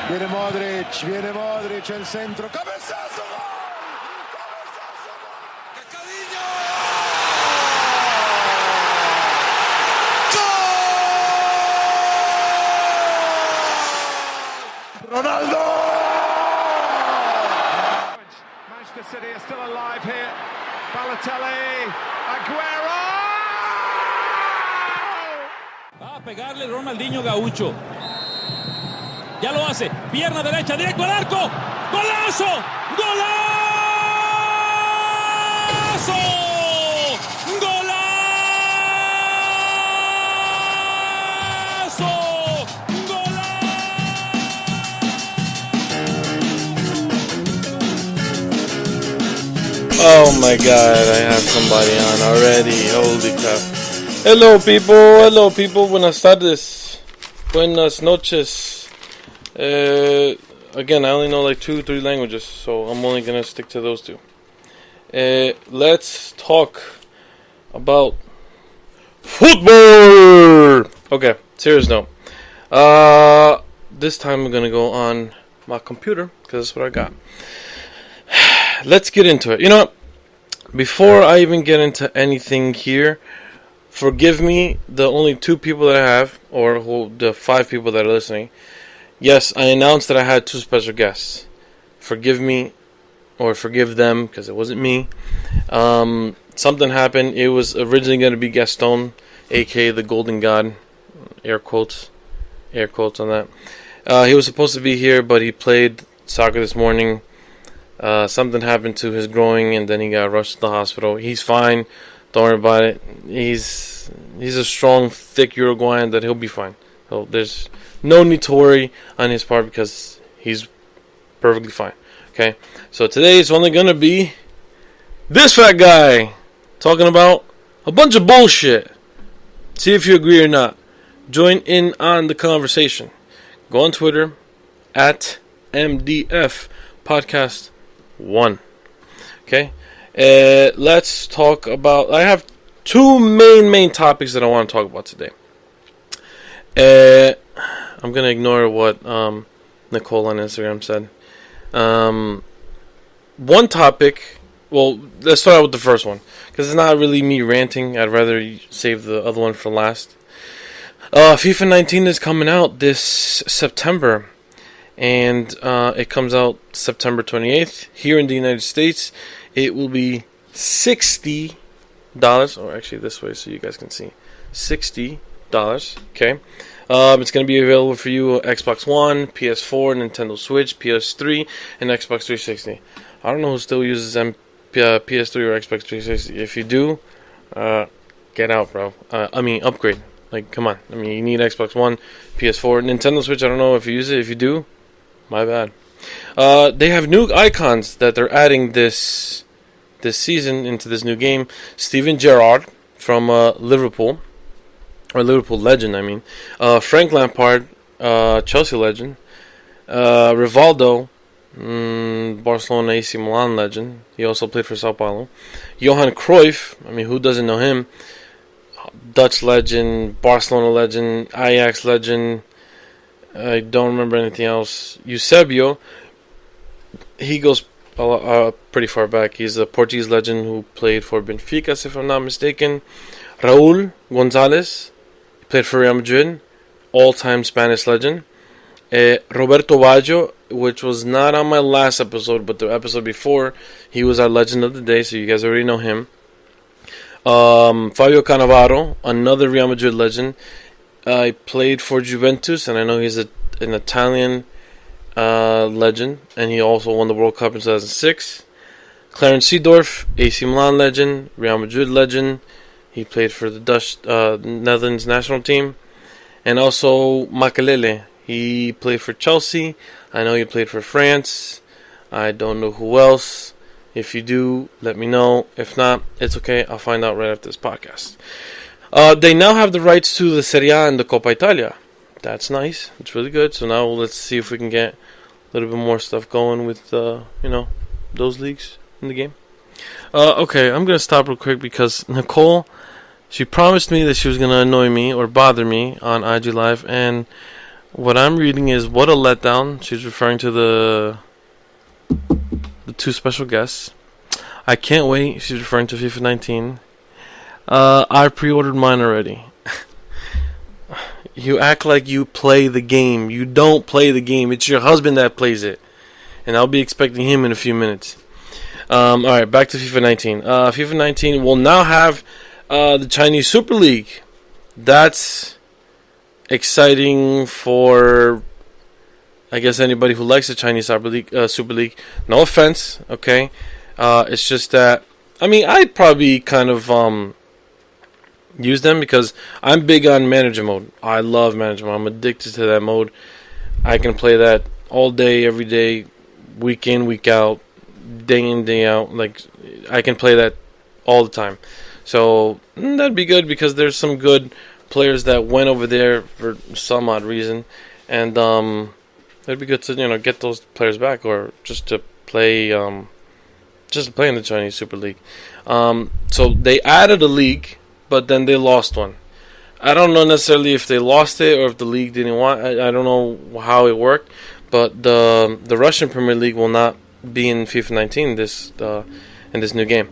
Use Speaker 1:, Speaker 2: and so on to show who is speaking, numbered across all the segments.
Speaker 1: Viene Modric, el centro, cabezazo, gol. Ronaldo! Manchester City are still alive here. Balotelli, Aguero!
Speaker 2: Va a pegarle Ronaldinho Gaucho. Ya lo hace. Pierna derecha, directo al arco. ¡Golazo! ¡Golazo! ¡Golazo!
Speaker 3: Oh my god, I have somebody on already. Holy crap. Hello people, buenas tardes. Buenas noches. Again, I only know like 2-3 languages, so I'm only gonna stick to those two. Let's talk about football! Okay, serious note. This time I'm gonna go on my computer, because that's what I got. Let's get into it. You know what? Before I even get into anything here, forgive me, the only 2 people that I have, or the 5 people that are listening. Yes, I announced that I had 2 special guests. Forgive me, or forgive them, because it wasn't me. Something happened. It was originally going to be Gaston, aka the Golden God. Air quotes on that. He was supposed to be here, but he played soccer this morning. Something happened to his groin, and then he got rushed to the hospital. He's fine. Don't worry about it. He's a strong, thick Uruguayan that he'll be fine. So there's no need to worry on his part because he's perfectly fine. Okay? So today is only going to be this fat guy talking about a bunch of bullshit. See if you agree or not. Join in on the conversation. Go on Twitter at MDF Podcast 1. Okay? Let's talk about... I have 2 main topics that I want to talk about today. I'm going to ignore what Nicole on Instagram said. One topic... Well, let's start out with the first one. Because it's not really me ranting. I'd rather save the other one for last. FIFA 19 is coming out this September. And it comes out September 28th. Here in the United States, it will be $60. Or actually this way so you guys can see. $60. Okay. It's going to be available for you Xbox One, PS4, Nintendo Switch, PS3, and Xbox 360. I don't know who still uses PS3 or Xbox 360. If you do, get out, bro. Upgrade. Like, come on. I mean, you need Xbox One, PS4, Nintendo Switch. I don't know if you use it. If you do, my bad. They have new icons that they're adding this season into this new game. Steven Gerrard from Liverpool. Or Liverpool legend, I mean. Frank Lampard, Chelsea legend. Rivaldo, Barcelona AC Milan legend. He also played for Sao Paulo. Johan Cruyff, I mean, who doesn't know him? Dutch legend, Barcelona legend, Ajax legend. I don't remember anything else. Eusebio, he goes pretty far back. He's a Portuguese legend who played for Benfica, if I'm not mistaken. Raúl González, played for Real Madrid, all-time Spanish legend. Roberto Baggio, which was not on my last episode, but the episode before, he was our legend of the day, so you guys already know him. Fabio Cannavaro, another Real Madrid legend. He played for Juventus, and I know he's an Italian legend, and he also won the World Cup in 2006. Clarence Seedorf, AC Milan legend, Real Madrid legend. He played for the Dutch Netherlands national team. And also Makelele. He played for Chelsea. I know he played for France. I don't know who else. If you do, let me know. If not, it's okay. I'll find out right after this podcast. They now have the rights to the Serie A and the Coppa Italia. That's nice. It's really good. So now let's see if we can get a little bit more stuff going with, those leagues in the game. Okay, I'm going to stop real quick because Nicole, she promised me that she was going to annoy me or bother me on IG Live, and What I'm reading is what a letdown. She's referring to the two special guests. I can't wait. She's referring to FIFA 19. I pre-ordered mine already. You act like you play the game. You don't play the game. It's your husband that plays it. And I'll be expecting him in a few minutes. Alright, back to FIFA 19. FIFA 19 will now have the Chinese Super League. That's exciting for, I guess, anybody who likes the Chinese Super League. No offense, okay? It's just that, I mean, I'd probably kind of use them because I'm big on manager mode. I love manager mode. I'm addicted to that mode. I can play that all day, every day, week in, week out, day in, day out. Like, I can play that all the time. So that'd be good because there's some good players that went over there for some odd reason, and it'd be good to get those players back, or just to play in the Chinese Super League. So they added a league, but then they lost one. I don't know necessarily if they lost it or if the league didn't want. I don't know how it worked, but the Russian Premier League will not be in FIFA 19 in this new game.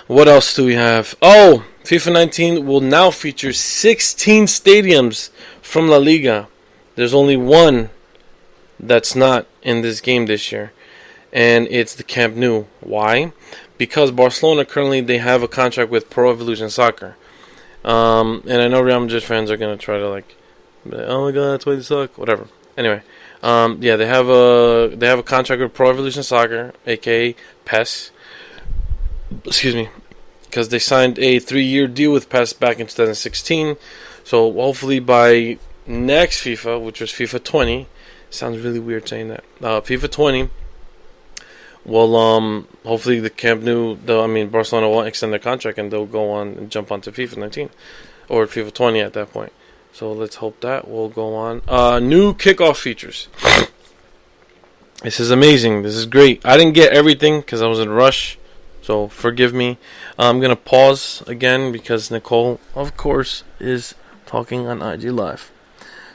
Speaker 3: What else do we have? Oh, FIFA 19 will now feature 16 stadiums from La Liga. There's only one that's not in this game this year, and it's the Camp Nou. Why? Because Barcelona currently they have a contract with Pro Evolution Soccer, and I know Real Madrid fans are gonna try to oh my god, that's why they suck, whatever. Anyway, yeah, they have a contract with Pro Evolution Soccer, aka PES. Excuse me, because they signed a 3-year deal with PES back in 2016. So hopefully by next FIFA, which was FIFA 20, sounds really weird saying that. FIFA 20. Well, hopefully the Camp Nou, Barcelona won't extend their contract and they'll go on and jump onto FIFA 19 or FIFA 20 at that point. So let's hope that will go on. New kickoff features. This is amazing. This is great. I didn't get everything because I was in a rush, so forgive me. I'm gonna pause again because Nicole, of course, is talking on IG Live.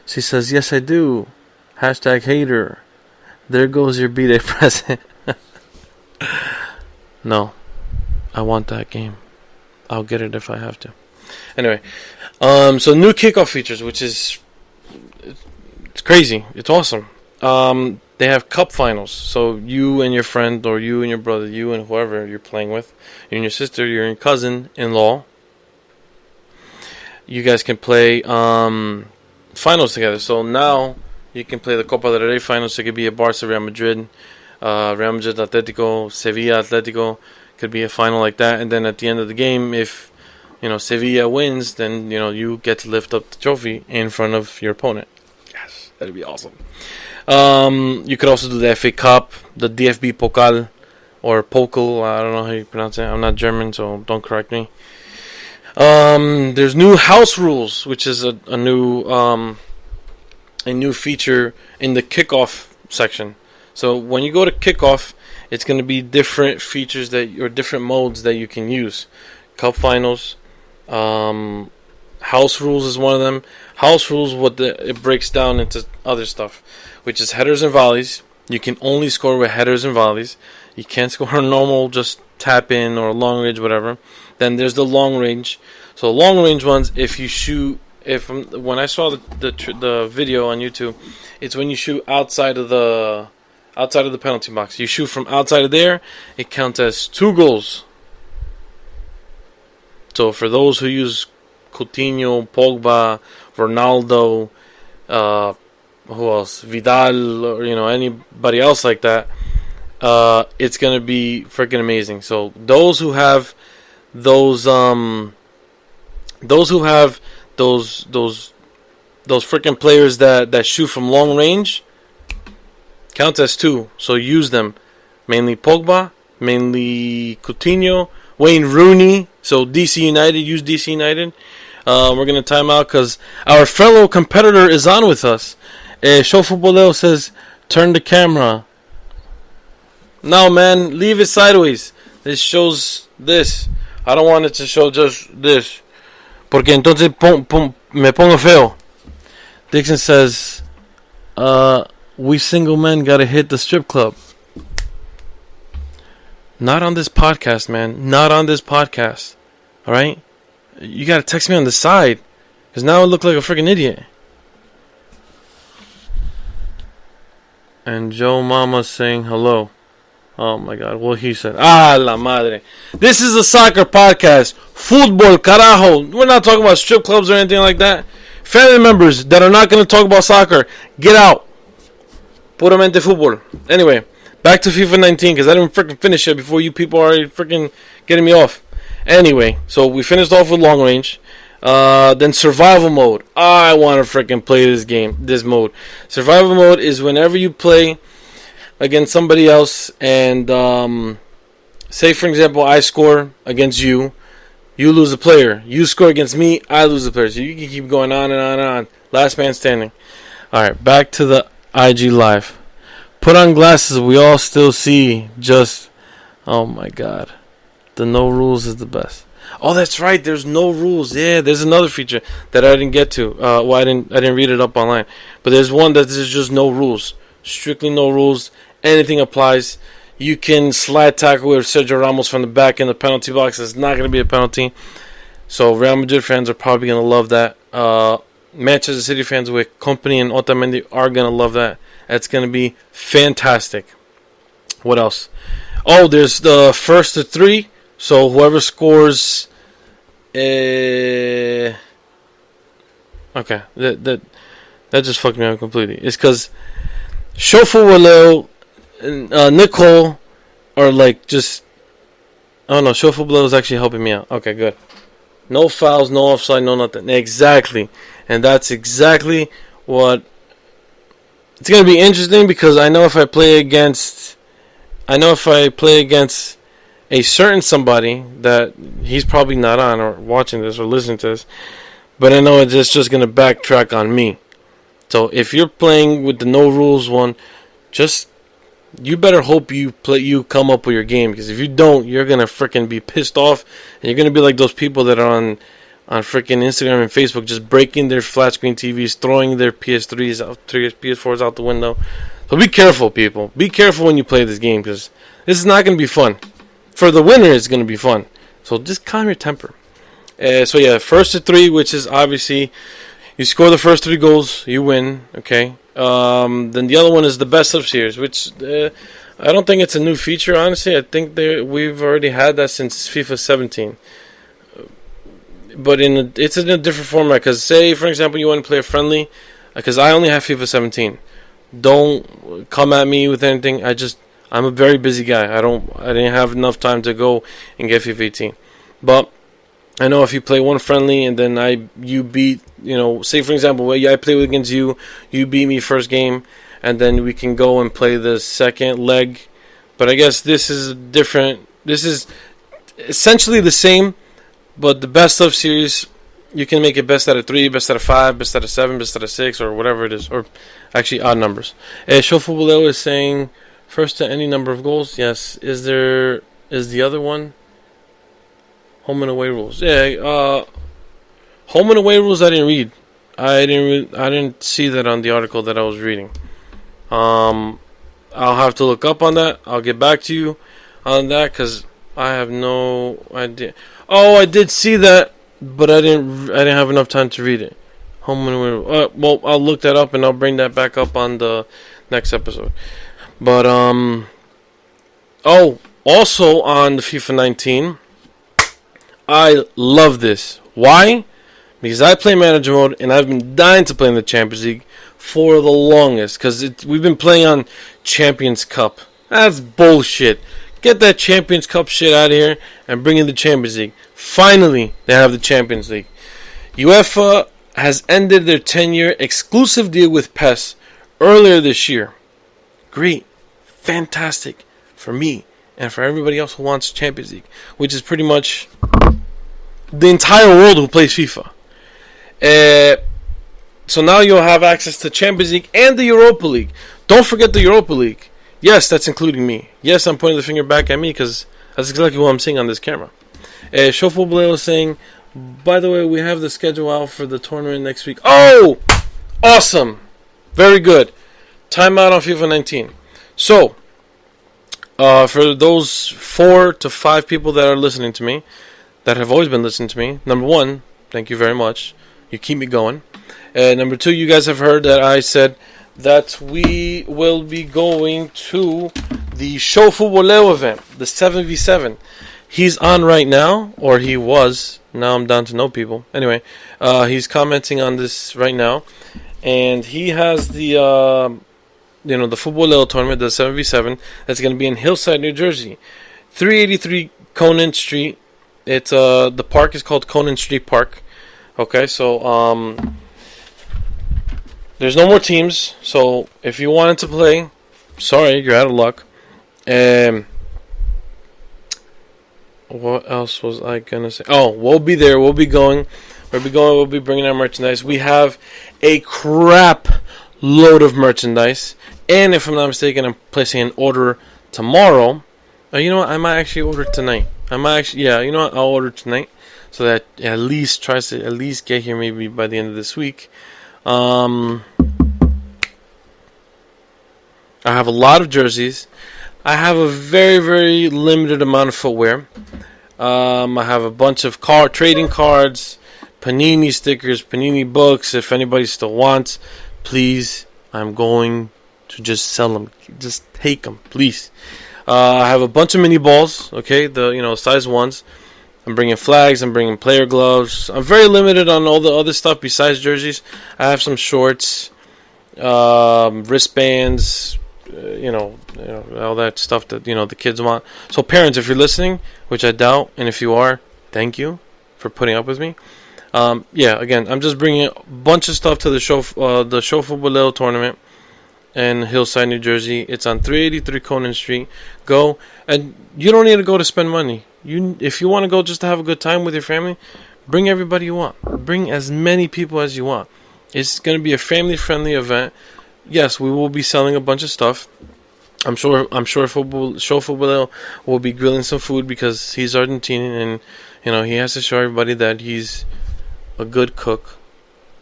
Speaker 3: She says, "Yes, I do." #hater. There goes your B-Day present. No, I want that game. I'll get it if I have to. Anyway, so new kickoff features, which is it's crazy. It's awesome. They have cup finals, so you and your friend, or you and your brother, you and whoever you're playing with, you and your sister, your cousin-in-law, you guys can play finals together. So now you can play the Copa del Rey finals. So it could be a Barca Real Madrid, Real Madrid Atletico, Sevilla Atletico. Could be a final like that, and then at the end of the game, if Sevilla wins, then you get to lift up the trophy in front of your opponent. Yes, that'd be awesome. You could also do the FA Cup, the DFB Pokal, or Pokal. I don't know how you pronounce it. I'm not German, so don't correct me. There's new house rules, which is a new feature in the kickoff section. So when you go to kickoff, it's going to be different features or different modes that you can use. Cup finals, house rules is one of them. House rules, it breaks down into other stuff, which is headers and volleys. You can only score with headers and volleys. You can't score normal, just tap in or long range, whatever. Then there's the long range. So long range ones, when I saw the video on YouTube, it's when you shoot outside of the penalty box. You shoot from outside of there, it counts as 2 goals. So for those who use Coutinho, Pogba, Ronaldo, who else? Vidal, or anybody else like that, it's gonna be freaking amazing. So those who have those freaking players that shoot from long range count as 2. So use them. Mainly Pogba, mainly Coutinho, Wayne Rooney. So DC United, use DC United. We're going to time out because our fellow competitor is on with us. Show Futbol says, turn the camera. No, man, leave it sideways. This shows this. I don't want it to show just this. Porque entonces me pongo feo. Dixon says, we single men gotta hit the strip club. Not on this podcast, man. Not on this podcast. Alright? You gotta text me on the side. Because now I look like a freaking idiot. And Joe Mama saying hello. Oh my god. Well, he said, la madre. This is a soccer podcast. Futbol, carajo. We're not talking about strip clubs or anything like that. Family members that are not going to talk about soccer, get out. Puramente fútbol. Anyway, back to FIFA 19 because I didn't freaking finish it before you people are already freaking getting me off. Anyway, so we finished off with long range. Then survival mode. I want to freaking play this mode. Survival mode is whenever you play against somebody else and say, for example, I score against you. You lose a player. You score against me. I lose a player. So you can keep going on and on and on. Last man standing. Alright, back to the IG Live. Put on glasses. We all still see just... Oh my god. The no rules is the best. Oh, that's right. There's no rules. Yeah, there's another feature that I didn't get to. Well, I didn't read it up online. But there's one that is just no rules. Strictly no rules. Anything applies. You can slide tackle with Sergio Ramos from the back in the penalty box. It's not going to be a penalty. So Real Madrid fans are probably going to love that. Manchester City fans with Kompany and Otamendi are going to love that. That's going to be fantastic. What else? Oh, there's the first to three. So whoever scores... Okay. That just fucked me up completely. It's because Shofu Waleo... Nicole are like just... Oh no, Shofu Waleo is actually helping me out. Okay, good. No fouls, no offside, no nothing. Exactly. And that's exactly what... It's going to be interesting because I know if I play against a certain somebody that he's probably not on or watching this or listening to this, but I know it's just going to backtrack on me. So if you're playing with the no rules one, just you better hope you come up with your game, because if you don't, you're going to freaking be pissed off and you're going to be like those people that are on freaking Instagram and Facebook just breaking their flat screen TVs, throwing their PS4s out the window. So be careful, people. Be careful when you play this game, because this is not going to be fun. For the winner, it's going to be fun. So just calm your temper. So yeah, first to three, which is obviously you score the first 3 goals, you win. Okay. Then the other one is the best of series, which I don't think it's a new feature. Honestly, I think we've already had that since FIFA 17. But it's in a different format. Because say, for example, you want to play a friendly. Because I only have FIFA 17. Don't come at me with anything. I'm a very busy guy. I didn't have enough time to go and get FIFA 18. But I know if you play one friendly and then you beat, say for example, I play against you, you beat me first game, and then we can go and play the second leg. But I guess this is different. This is essentially the same, but the best of series, you can make it best out of 3, best out of 5, best out of 7, best out of 6, or whatever it is, or actually odd numbers. Shofu Buleo is saying first to any number of goals. Yes. Is the other one home and away rules? Yeah. Home and away rules I didn't read. I didn't see that on the article that I was reading. I'll have to look up on that. I'll get back to you on that because I have no idea. Oh, I did see that, but I didn't have enough time to read it. Home and away. Well, I'll look that up and I'll bring that back up on the next episode. But also on the FIFA 19, I love this. Why? Because I play manager mode and I've been dying to play in the Champions League for the longest. Because we've been playing on Champions Cup. That's bullshit. Get that Champions Cup shit out of here and bring in the Champions League. Finally, they have the Champions League. UEFA has ended their 10-year exclusive deal with PES earlier this year. Great. Fantastic for me and for everybody else who wants Champions League, which is pretty much the entire world who plays FIFA. So now you'll have access to Champions League and the Europa League. Don't forget the Europa League. Yes, that's including me. Yes, I'm pointing the finger back at me because that's exactly what I'm seeing on this camera. Shofu Buleo is saying, by the way, we have the schedule out for the tournament next week. Oh, Awesome. Very good. Timeout on FIFA 19. So, for those 4 to 5 people that are listening to me, that have always been listening to me, number 1, thank you very much. You keep me going. And number 2, you guys have heard that I said that we will be going to the Show Futboleo event, the 7v7. He's on right now, or he was. Now I'm down to no people. Anyway, he's commenting on this right now. And he has the the Futboleo tournament, the 7v7, that's going to be in Hillside, New Jersey. 383 Conan Street. It's the park is called Conan Street Park. Okay, so there's no more teams. So if you wanted to play, sorry, you're out of luck. What else was I gonna say? Oh, we'll be there. We'll be going. We'll be bringing our merchandise. We have a crap load of merchandise. And if I'm not mistaken, I'm placing an order tomorrow. You know what? I might actually order tonight. You know what? I'll order tonight. So that at least tries to at least get here maybe by the end of this week. I have a lot of jerseys. I have a very, very limited amount of footwear. I have a bunch of trading cards, Panini stickers, Panini books. If anybody still wants, please, I'm going to just sell them. Just take them, please. I have a bunch of mini balls, okay, the size 1s. I'm bringing flags, I'm bringing player gloves. I'm very limited on all the other stuff besides jerseys. I have some shorts, wristbands, all that stuff that the kids want. So parents, if you're listening, which I doubt, and if you are, thank you for putting up with me. Again, I'm just bringing a bunch of stuff to the Show Futboleo tournament in Hillside, New Jersey. It's on 383 Conan Street. Go, and you don't need to go to spend money. If you want to go just to have a good time with your family, bring everybody you want. Bring as many people as you want. It's going to be a family-friendly event. Yes, we will be selling a bunch of stuff. I'm sure Show Futboleo will be grilling some food because he's Argentinian and he has to show everybody that he's a good cook.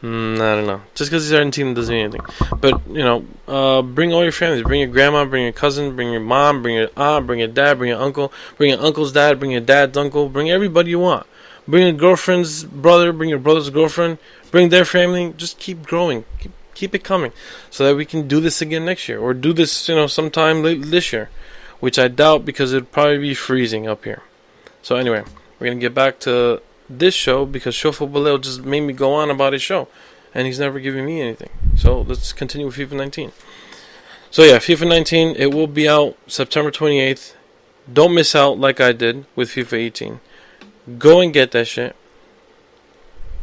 Speaker 3: I don't know. Just because he's Argentinian doesn't mean anything. But bring all your families. Bring your grandma, bring your cousin, bring your mom, bring your aunt, bring your dad, bring your uncle, bring your uncle's dad, bring your dad's uncle. Bring everybody you want. Bring your girlfriend's brother, bring your brother's girlfriend, bring their family. Just keep growing. Keep it coming, so that we can do this again next year, or do this, sometime late this year, which I doubt because it'd probably be freezing up here. So anyway, we're gonna get back to this show because Show Futboleo just made me go on about his show, and he's never giving me anything. So let's continue with FIFA 19. So yeah, FIFA 19, it will be out September 28th. Don't miss out like I did with FIFA 18. Go and get that shit,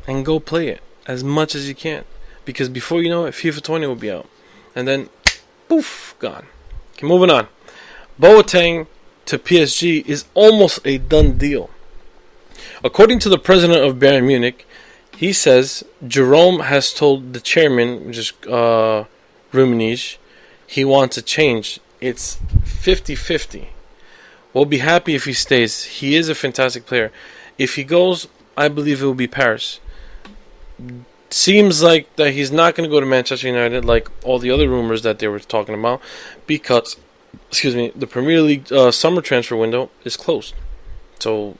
Speaker 3: and go play it as much as you can. Because before you know it, FIFA 20 will be out. And then, poof, gone. Okay, moving on. Boateng to PSG is almost a done deal. According to the president of Bayern Munich, he says Jerome has told the chairman, which is Rummenigge, he wants a change. It's 50-50. We'll be happy if he stays. He is a fantastic player. If he goes, I believe it will be Paris. Seems like that he's not going to go to Manchester United like all the other rumors that they were talking about because, the Premier League summer transfer window is closed. So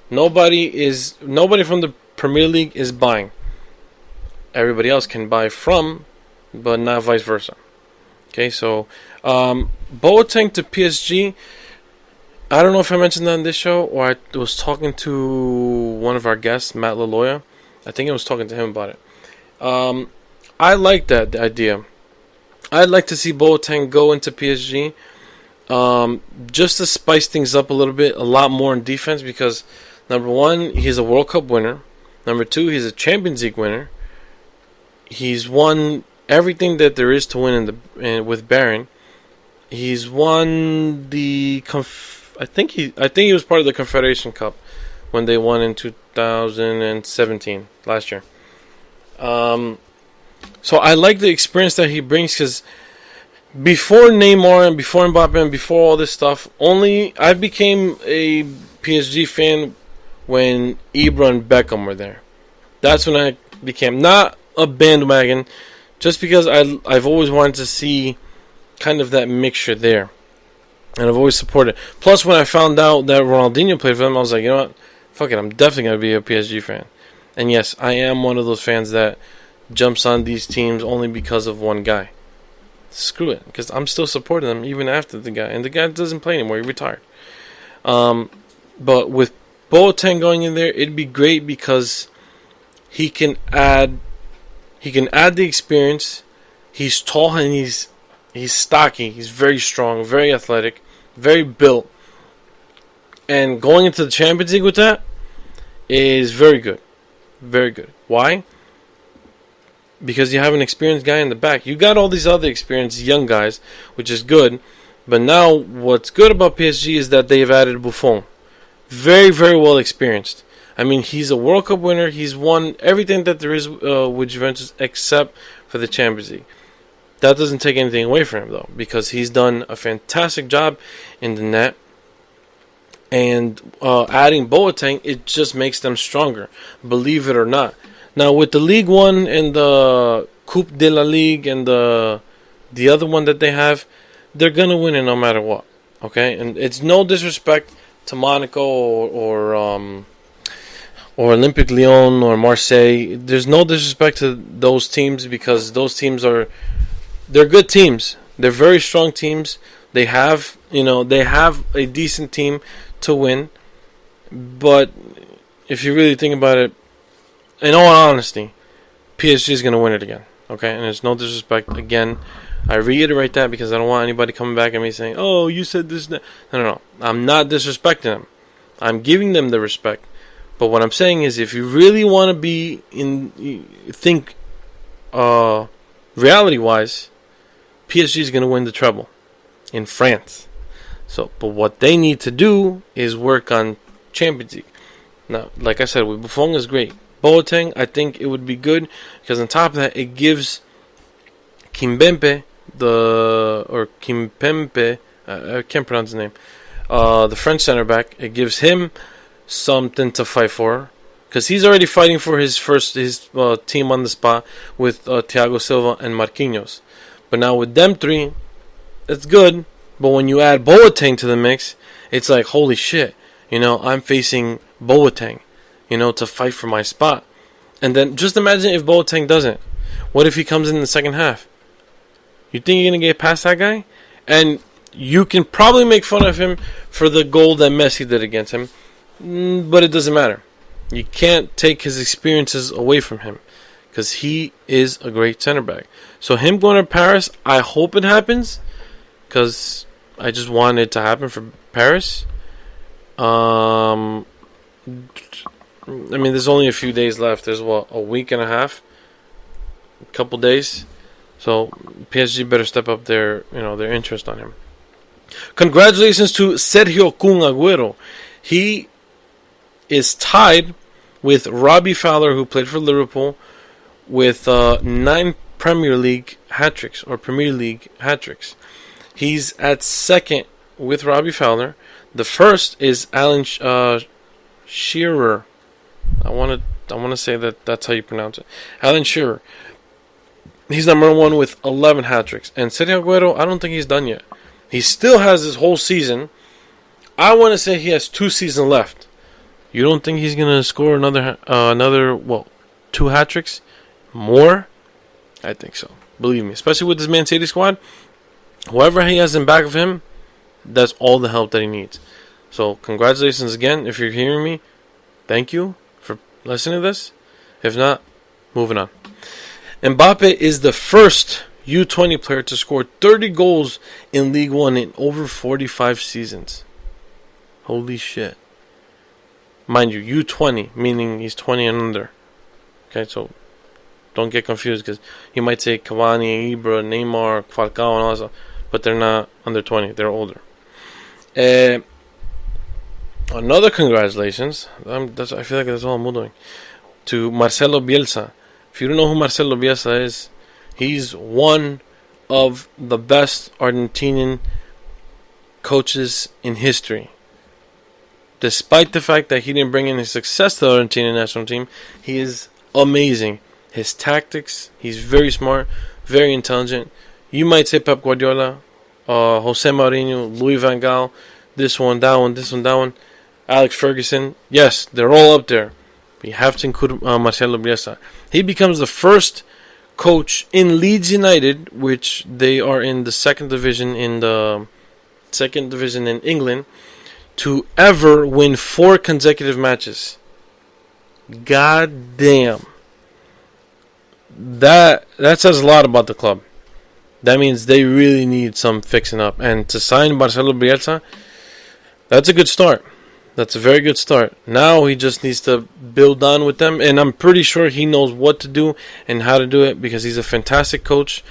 Speaker 3: nobody from the Premier League is buying. Everybody else can buy from, but not vice versa. Okay, so Boateng to PSG. I don't know if I mentioned that on this show or I was talking to one of our guests, Matt Laloya. I think I was talking to him about it. I like that idea. I'd like to see Boateng go into PSG just to spice things up a little bit, a lot more in defense because, number one, he's a World Cup winner. Number two, he's a Champions League winner. He's won everything that there is to win with Bayern. He's won the I think he was part of the Confederation Cup when they won in 2017 last year. So I like the experience that he brings because before Neymar and before Mbappe and before all this stuff, I became a PSG fan when Ibra and Beckham were there. That's when I became not a bandwagon, just because I've always wanted to see kind of that mixture there, and I've always supported. Plus, when I found out that Ronaldinho played for them, I was like, you know what, fuck it, I'm definitely gonna be a PSG fan. And yes, I am one of those fans that jumps on these teams only because of one guy. Screw it, because I'm still supporting them even after the guy, and the guy doesn't play anymore. He retired. But with Boateng going in there, it'd be great because he can add the experience. He's tall and he's stocky. He's very strong, very athletic, very built. And going into the Champions League with that is very good. Very good. Why? Because you have an experienced guy in the back. You got all these other experienced young guys, which is good. But now what's good about PSG is that they've added Buffon. Very, very well experienced. I mean, he's a World Cup winner. He's won everything that there is with Juventus except for the Champions League. That doesn't take anything away from him, though, because he's done a fantastic job in the net. And adding Boateng, it just makes them stronger, believe it or not. Now, with the League One and the Coupe de la Ligue and the other one that they have, they're going to win it no matter what. Okay? And it's no disrespect to Monaco or Olympique Lyon or Marseille. There's no disrespect to those teams because those teams they're good teams. They're very strong teams. They have a decent team to win. But if you really think about it, in all honesty, PSG is going to win it again. Okay? And there's no disrespect. Again, I reiterate that because I don't want anybody coming back at me saying, oh, you said this. No. I'm not disrespecting them. I'm giving them the respect. But what I'm saying is, if you really want to think reality-wise, PSG is going to win the treble in France. But what they need to do is work on Champions League. Now, like I said, with Buffon is great. Boateng, I think it would be good because on top of that, it gives Kimpembe, I can't pronounce his name, the French center back. It gives him something to fight for because he's already fighting for his team on the spot with Thiago Silva and Marquinhos. But now with them three, it's good. But when you add Boateng to the mix, it's like, holy shit, I'm facing Boateng, to fight for my spot. And then just imagine if Boateng doesn't. What if he comes in the second half? You think you're going to get past that guy? And you can probably make fun of him for the goal that Messi did against him. But it doesn't matter. You can't take his experiences away from him. Because he is a great center back. So him going to Paris, I hope it happens. Because I just want it to happen for Paris. There's only a few days left. There's a week and a half, a couple days. So PSG better step up their interest on him. Congratulations to Sergio Kun Agüero. He is tied with Robbie Fowler, who played for Liverpool, with 9 Premier League hat-tricks. He's at second with Robbie Fowler. The first is Alan Shearer. I want to say that's how you pronounce it. Alan Shearer. He's number 1 with 11 hat-tricks. And Sergio Agüero, I don't think he's done yet. He still has his whole season. I want to say he has 2 seasons left. You don't think he's going to score another 2 hat-tricks? More? I think so. Believe me. Especially with this Man City squad. Whoever he has in back of him, that's all the help that he needs. So, congratulations again. If you're hearing me, thank you for listening to this. If not, moving on. Mbappe is the first U20 player to score 30 goals in League One in over 45 seasons. Holy shit. Mind you, U20, meaning he's 20 and under. Okay, so don't get confused because you might say Cavani, Ibra, Neymar, Falcao, and all that stuff. But they're not under 20, they're older. Another congratulations, I feel like that's all I'm doing, to Marcelo Bielsa. If you don't know who Marcelo Bielsa is, he's one of the best Argentinian coaches in history. Despite the fact that he didn't bring any success to the Argentinian national team, he is amazing. his tactics. He's very smart, very intelligent. You might say Pep Guardiola, Jose Mourinho, Louis van Gaal, this one, that one, this one, that one, Alex Ferguson. Yes, they're all up there. We have to include Marcelo Bielsa. He becomes the first coach in Leeds United, which they are in the second division in England, to ever win 4 consecutive matches. God damn. That says a lot about the club. That means they really need some fixing up. And to sign Marcelo Bielsa, that's a good start. That's a very good start. Now he just needs to build on with them. And I'm pretty sure he knows what to do and how to do it, because he's a fantastic coach.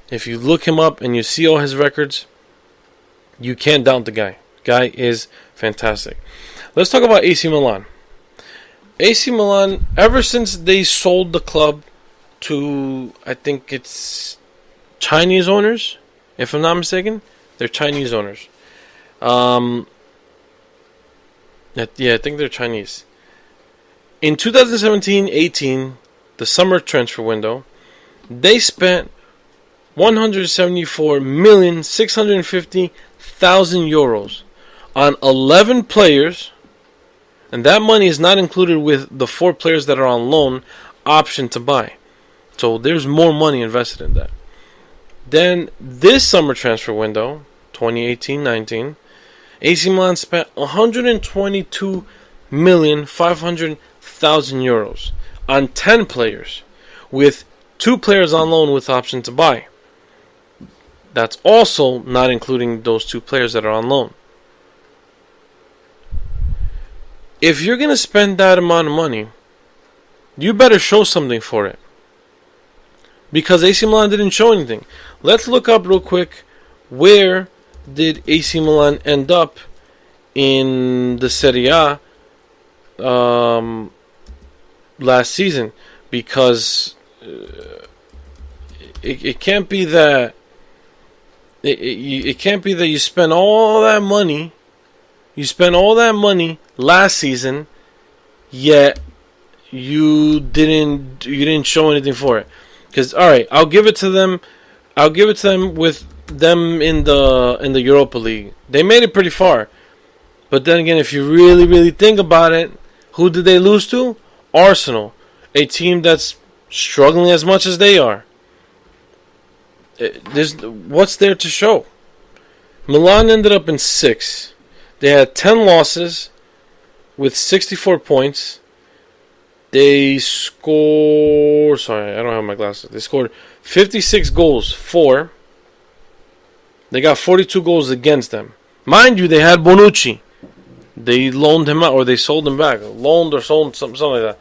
Speaker 3: If you look him up and you see all his records, you can't doubt the guy. Guy is fantastic. Let's talk about AC Milan. AC Milan, ever since they sold the club to, I think it's Chinese owners, if I'm not mistaken. They're Chinese owners. Yeah, I think they're Chinese. In 2017-18, the summer transfer window, they spent 174,650,000 euros on 11 players, and that money is not included with the 4 players that are on loan, option to buy. So there's more money invested in that. Then this summer transfer window, 2018-19, AC Milan spent 122,500,000 euros on 10 players, with 2 players on loan with option to buy. That's also not including those 2 players that are on loan. If you're going to spend that amount of money, you better show something for it. Because AC Milan didn't show anything. Let's look up real quick, where did AC Milan end up in the Serie A last season? Because it can't be that it can't be that you spend all that money. You spent all that money last season, yet you didn't show anything for it. Because I'll give it to them. I'll give it to them with them in the Europa League. They made it pretty far. But then again, if you really, really think about it, who did they lose to? Arsenal, a team that's struggling as much as they are. What's there to show? Milan ended up in 6th. They had 10 losses with 64 points. They scored... Sorry, I don't have my glasses. They scored 56 goals for. They got 42 goals against them. Mind you, they had Bonucci. They loaned him out, or they sold him back. Loaned or sold, something like that.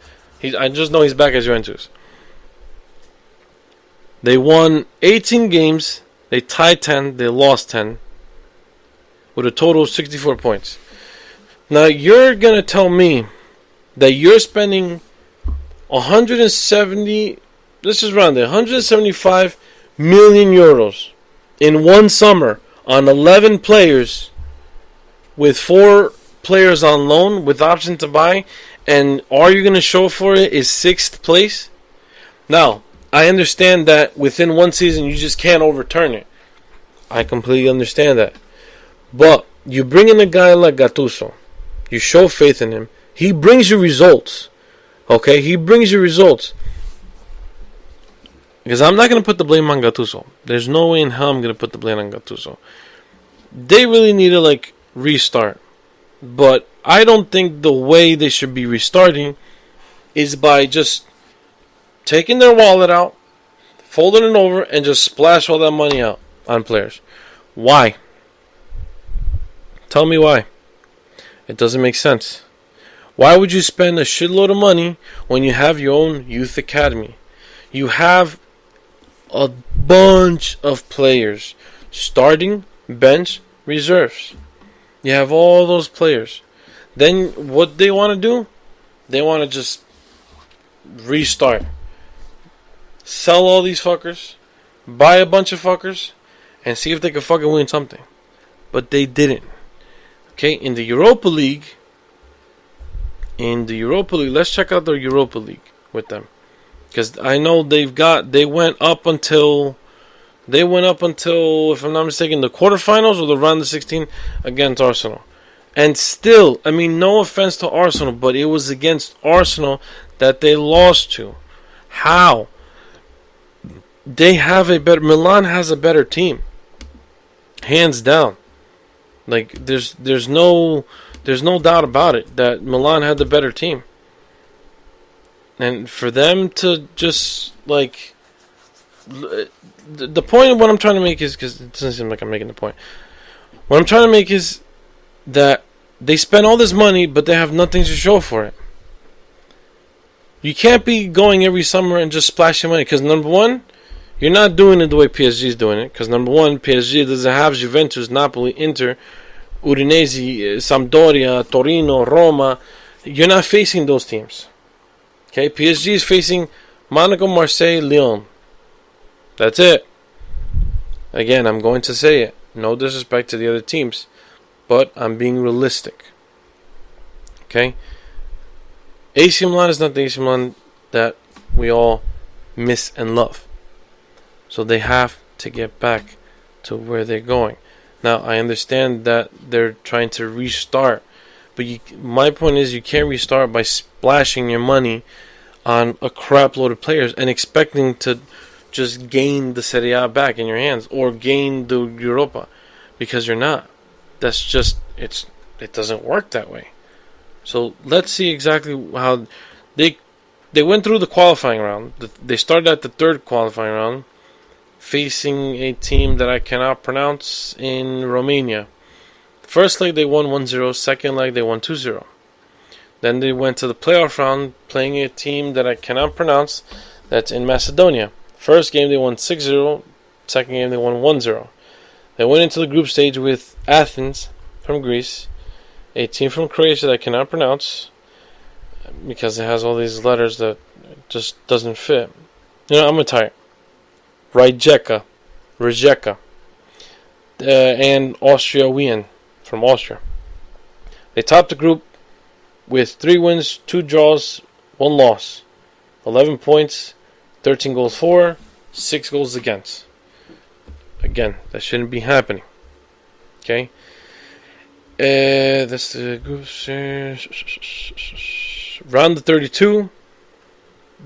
Speaker 3: I just know he's back at Juventus. They won 18 games. They tied 10. They lost 10. With a total of 64 points. Now, you're going to tell me that you're spending 170... Let's just round it. 175 million euros in one summer on 11 players, with 4 players on loan with option to buy, and all you're going to show for it is 6th place? Now, I understand that within one season you just can't overturn it. I completely understand that. But you bring in a guy like Gattuso. You show faith in him. He brings you results. Okay? He brings you results. Because I'm not going to put the blame on Gattuso. There's no way in hell I'm going to put the blame on Gattuso. They really need to, restart. But I don't think the way they should be restarting is by just taking their wallet out, folding it over, and just splash all that money out on players. Why? Tell me why. It doesn't make sense. Why would you spend a shitload of money when you have your own youth academy? You have a bunch of players, starting, bench, reserves. You have all those players. Then what they want to do? They want to just restart. Sell all these fuckers, buy a bunch of fuckers, and see if they can fucking win something. But they didn't. Okay, in the Europa League, let's check out the Europa League with them. Because I know they went up until, if I'm not mistaken, the quarterfinals or the round of 16 against Arsenal. And still, I mean, no offense to Arsenal, but it was against Arsenal that they lost to. How? Milan has a better team. Hands down. Like, there's no doubt about it that Milan had the better team. And for them to just, like, the point of what I'm trying to make is, because it doesn't seem like I'm making the point. What I'm trying to make is that they spend all this money, but they have nothing to show for it. You can't be going every summer and just splashing money, because number one, you're not doing it the way PSG is doing it. Because number one, PSG doesn't have Juventus, Napoli, Inter, Udinese, Sampdoria, Torino, Roma. You're not facing those teams. Okay, PSG is facing Monaco, Marseille, Lyon. That's it. Again, I'm going to say it. No disrespect to the other teams, but I'm being realistic. Okay? AC Milan is not the AC Milan that we all miss and love. So they have to get back to where they're going. Now, I understand that they're trying to restart, but my point is you can't restart by splashing your money on a crap load of players and expecting to just gain the Serie A back in your hands or gain the Europa, because you're not. That's just, it doesn't work that way. So let's see exactly how they went through the qualifying round. They started at the third qualifying round, facing a team that I cannot pronounce in Romania. First leg they won 1-0, second leg they won 2-0. Then they went to the playoff round playing a team that I cannot pronounce that's in Macedonia. First game they won 6-0, second game they won 1-0. They went into the group stage with Athens from Greece, a team from Croatia that I cannot pronounce because it has all these letters that just doesn't fit. I'm going to try it. Rijeka, and Austria Wien from Austria. They topped the group with 3 wins, 2 draws, 1 loss. 11 points, 13 goals for, 6 goals against. Again, that shouldn't be happening. Okay? That's the group. Round of 32,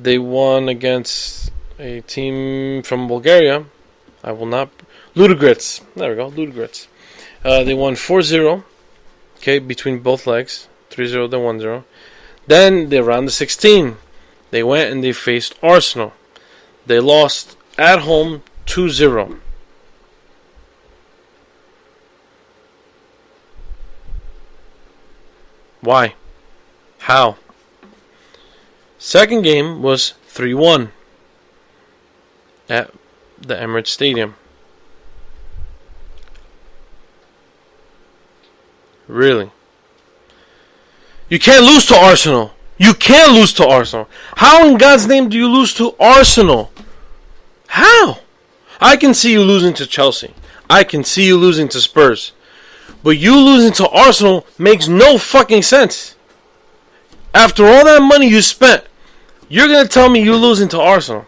Speaker 3: they won against a team from Bulgaria. Ludogorets. There we go, Ludogorets. They won 4-0. Okay, between both legs. 3-0, then 1-0. Then, the round of 16, they went and they faced Arsenal. They lost at home 2-0. Why? How? Second game was 3-1 at the Emirates Stadium. Really? You can't lose to Arsenal. You can't lose to Arsenal. How in God's name do you lose to Arsenal? How? I can see you losing to Chelsea. I can see you losing to Spurs. But you losing to Arsenal makes no fucking sense. After all that money you spent, you're going to tell me you're losing to Arsenal.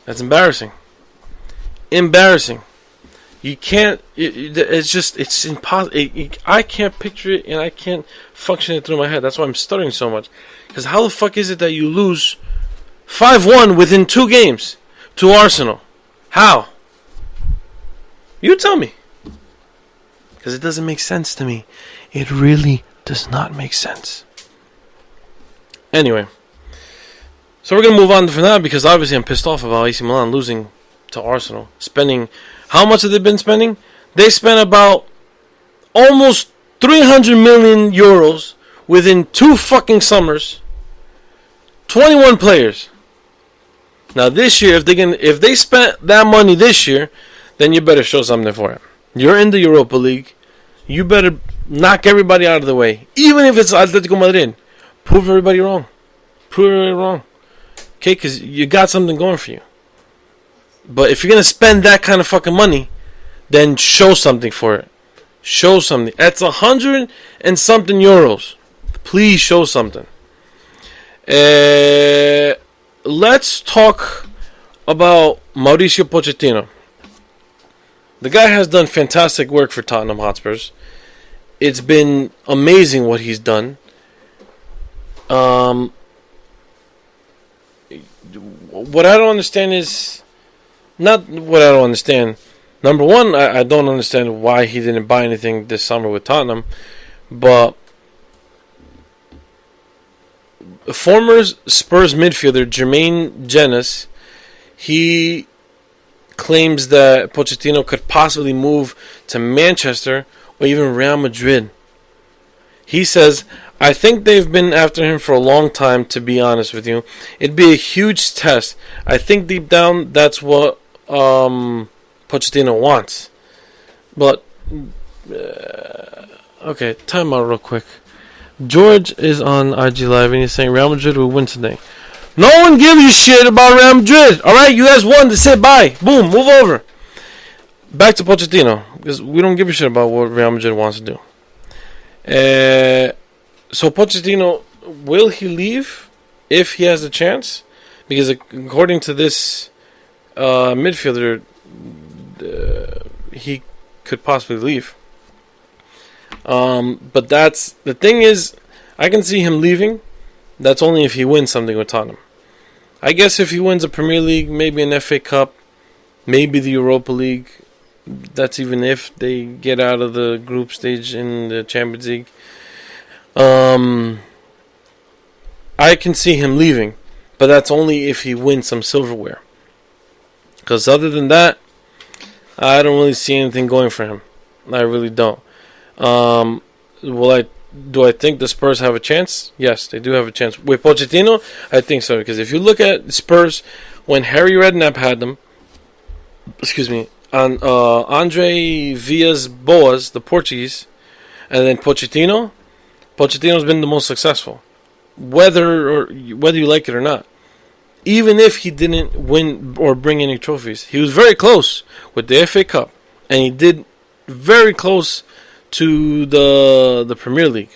Speaker 3: That's embarrassing. Embarrassing. You can't, it's impossible. I can't picture it and I can't function it through my head. That's why I'm stuttering so much. Because how the fuck is it that you lose 5-1 within 2 games to Arsenal? How? You tell me. Because it doesn't make sense to me. It really does not make sense. Anyway. So we're going to move on from that because obviously I'm pissed off about AC Milan losing to Arsenal. Spending, how much have they been spending? They spent about almost 300 million euros within 2 fucking summers. 21 players. Now this year, if they spent that money this year, then you better show something for it. You're in the Europa League. You better knock everybody out of the way. Even if it's Atletico Madrid. Prove everybody wrong. Prove everybody wrong. Okay, because you got something going for you. But if you're going to spend that kind of fucking money, then show something for it. Show something. That's 100 and something euros. Please show something. let's talk about Mauricio Pochettino. The guy has done fantastic work for Tottenham Hotspurs. It's been amazing what he's done. What I don't understand is not what I don't understand. Number one, I don't understand why he didn't buy anything this summer with Tottenham. But former Spurs midfielder Jermaine Jenas, he claims that Pochettino could possibly move to Manchester or even Real Madrid. He says, I think they've been after him for a long time, to be honest with you. It'd be a huge test. I think deep down that's what Pochettino wants. But, okay, time out real quick. George is on IG Live and he's saying Real Madrid will win today. No one gives a shit about Real Madrid. Alright, you guys won to say bye. Boom, move over. Back to Pochettino, because we don't give a shit about what Real Madrid wants to do. So Pochettino, will he leave if he has a chance? Because according to this midfielder, he could possibly leave. But that's the thing is, I can see him leaving. That's only if he wins something with Tottenham. I guess if he wins a Premier League, maybe an FA Cup, maybe the Europa League. That's even if they get out of the group stage in the Champions League. I can see him leaving, but that's only if he wins some silverware. Because other than that, I don't really see anything going for him. I really don't. Do I think the Spurs have a chance? Yes, they do have a chance. With Pochettino, I think so. Because if you look at Spurs, when Harry Redknapp had them, on Andre Villas-Boas, the Portuguese, and then Pochettino's been the most successful. Whether you like it or not. Even if he didn't win or bring any trophies. He was very close with the FA Cup. And he did very close to the Premier League.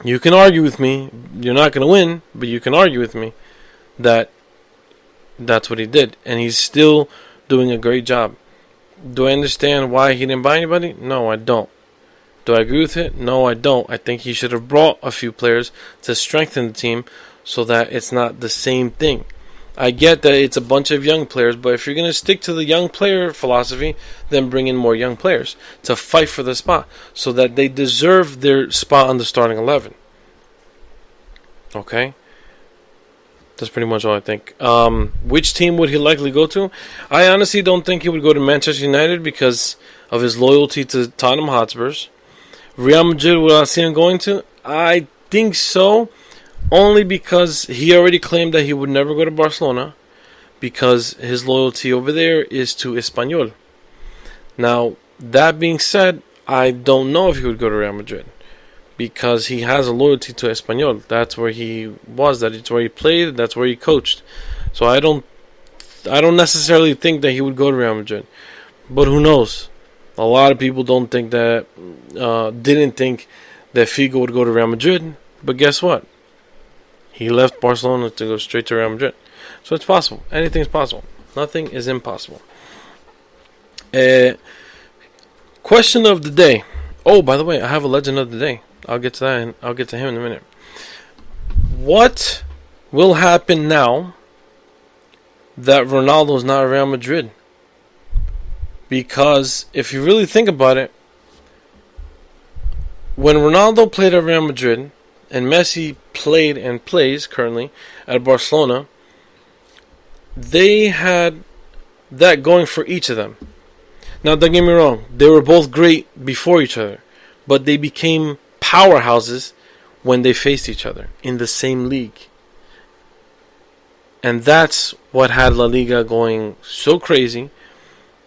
Speaker 3: You can argue with me. You're not going to win, but you can argue with me that that's what he did. And he's still doing a great job. Do I understand why he didn't buy anybody? No, I don't. Do I agree with it? No, I don't. I think he should have brought a few players to strengthen the team so that it's not the same thing. I get that it's a bunch of young players, but if you're going to stick to the young player philosophy, then bring in more young players to fight for the spot so that they deserve their spot on the starting 11. Okay? That's pretty much all I think. Which team would he likely go to? I honestly don't think he would go to Manchester United because of his loyalty to Tottenham Hotspurs. Real Madrid, would I see him going to? I think so. Only because he already claimed that he would never go to Barcelona because his loyalty over there is to Espanyol. Now, that being said, I don't know if he would go to Real Madrid because he has a loyalty to Espanyol. That's where he was, that's where he played, that's where he coached. So I don't necessarily think that he would go to Real Madrid. But who knows? A lot of people didn't think that Figo would go to Real Madrid. But guess what? He left Barcelona to go straight to Real Madrid. So it's possible. Anything's possible. Nothing is impossible. Question of the day. Oh, by the way, I have a legend of the day. I'll get to that and I'll get to him in a minute. What will happen now that Ronaldo's not at Real Madrid? Because if you really think about it, when Ronaldo played at Real Madrid and Messi played and plays currently at Barcelona, they had that going for each of them. Now, don't get me wrong, they were both great before each other, but they became powerhouses when they faced each other in the same league. And that's what had La Liga going so crazy.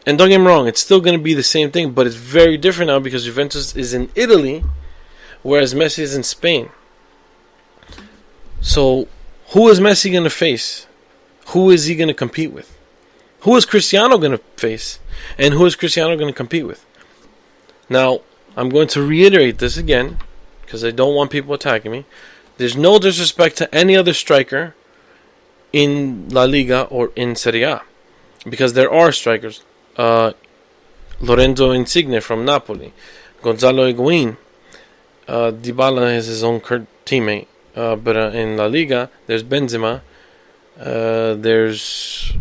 Speaker 3: And don't get me wrong, it's still going to be the same thing, but it's very different now because Juventus is in Italy, whereas Messi is in Spain. So, who is Messi going to face? Who is he going to compete with? Who is Cristiano going to face? And who is Cristiano going to compete with? Now, I'm going to reiterate this again, because I don't want people attacking me. There's no disrespect to any other striker in La Liga or in Serie A, because there are strikers. Lorenzo Insigne from Napoli, Gonzalo Higuain. Dybala is his own teammate. But in La Liga, there's Benzema. There's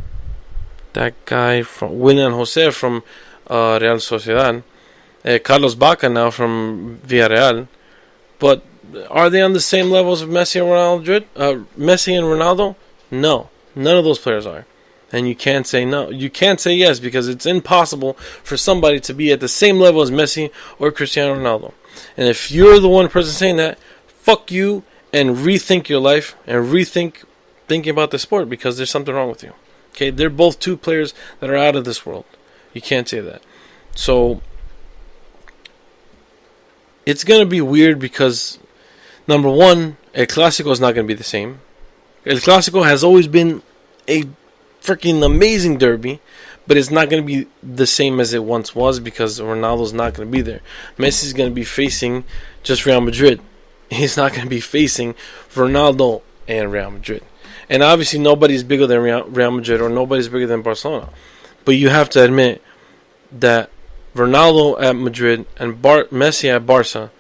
Speaker 3: that guy from Willian Jose from Real Sociedad. Carlos Bacca now from Villarreal. But are they on the same levels of Messi and Ronaldo? No, none of those players are. And you can't say no. You can't say yes, because it's impossible for somebody to be at the same level as Messi or Cristiano Ronaldo. And if you're the one person saying that, fuck you, and rethink your life and rethink thinking about the sport, because there's something wrong with you. Okay, they're both two players that are out of this world. You can't say that. So it's going to be weird because, number one, El Clásico is not going to be the same. El Clásico has always been a freaking amazing derby, but it's not going to be the same as it once was, because Ronaldo's not going to be there. Messi's going to be facing just Real Madrid. He's not going to be facing Ronaldo and Real Madrid. And obviously nobody's bigger than Real Madrid, or nobody's bigger than Barcelona. But you have to admit that Ronaldo at Madrid and Messi at Barca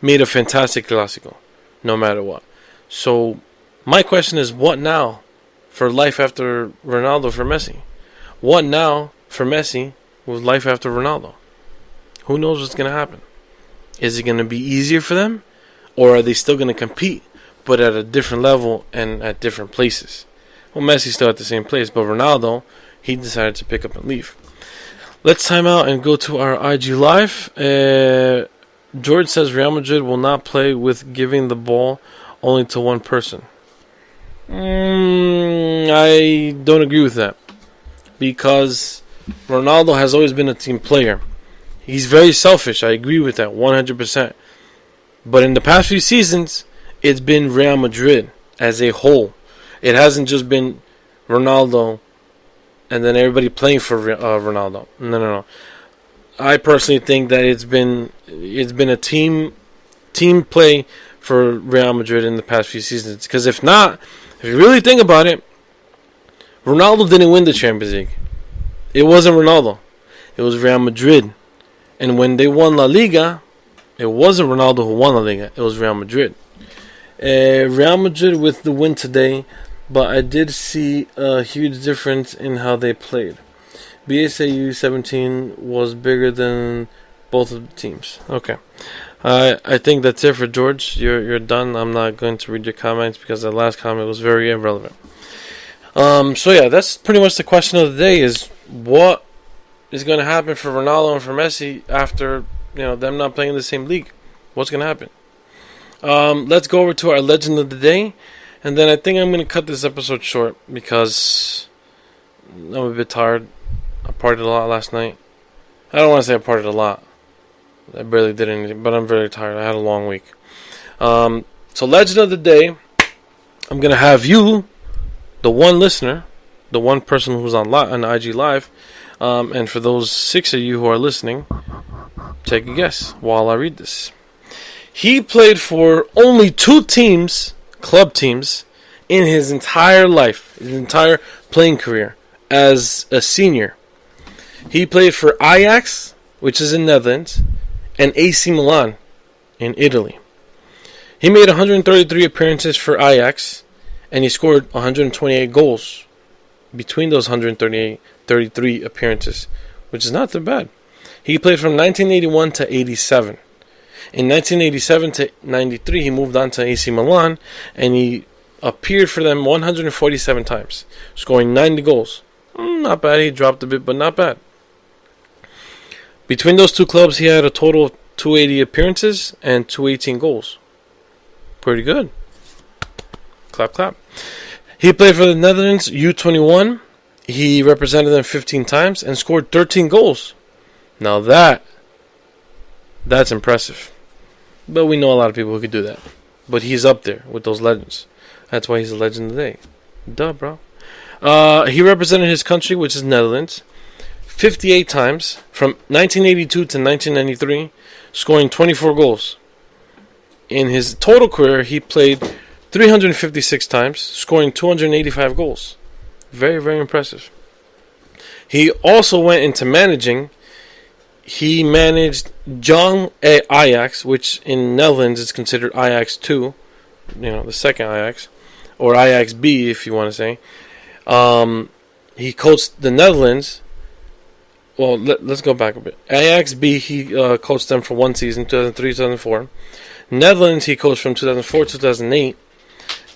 Speaker 3: made a fantastic Clásico, no matter what. So my question is, what now for life after Ronaldo for Messi? What now for Messi with life after Ronaldo? Who knows what's going to happen? Is it going to be easier for them? Or are they still going to compete, but at a different level and at different places? Well, Messi's still at the same place, but Ronaldo, he decided to pick up and leave. Let's time out and go to our IG Live. George says Real Madrid will not play with giving the ball only to one person. I don't agree with that, because Ronaldo has always been a team player. He's very selfish. I agree with that 100%. But in the past few seasons, it's been Real Madrid as a whole. It hasn't just been Ronaldo and then everybody playing for Ronaldo. No. I personally think that it's been a team play for Real Madrid in the past few seasons. Because if not, if you really think about it, Ronaldo didn't win the Champions League. It wasn't Ronaldo. It was Real Madrid. And when they won La Liga, it wasn't Ronaldo who won La Liga. It was Real Madrid. Real Madrid with the win today, but I did see a huge difference in how they played. BSA E27 was bigger than both of the teams. Okay. I think that's it for George. You're done. I'm not going to read your comments because the last comment was very irrelevant. So yeah, that's pretty much the question of the day, is what is going to happen for Ronaldo and for Messi after them not playing in the same league. What's going to happen? Let's go over to our legend of the day, and then I think I'm going to cut this episode short because I'm a bit tired. I partied a lot last night. I don't want to say I partied a lot. I barely did anything, but I'm very tired. I had a long week. So legend of the day, I'm going to have you, the one listener, the one person who's on IG Live, and for those 6 of you who are listening, take a guess while I read this. He played for only 2 teams, club teams, in his entire life, his entire playing career as a senior. He played for Ajax, which is in Netherlands, and AC Milan in Italy. He made 133 appearances for Ajax, and he scored 128 goals between those 133 appearances, which is not too bad. He played from 1981 to 87. In 1987 to 93, he moved on to AC Milan, and he appeared for them 147 times, scoring 90 goals. Not bad. He dropped a bit, but not bad. Between those 2 clubs, he had a total of 280 appearances and 218 goals. Pretty good. Clap, clap. He played for the Netherlands U21. He represented them 15 times and scored 13 goals. Now that's impressive. But we know a lot of people who could do that. But he's up there with those legends. That's why he's a legend today. Duh, bro. He represented his country, which is Netherlands, 58 times from 1982 to 1993, scoring 24 goals. In his total career, he played 356 times, scoring 285 goals. Very, very impressive. He also went into managing. He managed Jong Ajax, which in Netherlands is considered Ajax 2, the second Ajax, or Ajax B if you want to say. He coached the Netherlands. Well, let's go back a bit. Ajax B, he coached them for one season, 2003-2004. Netherlands, he coached from 2004-2008.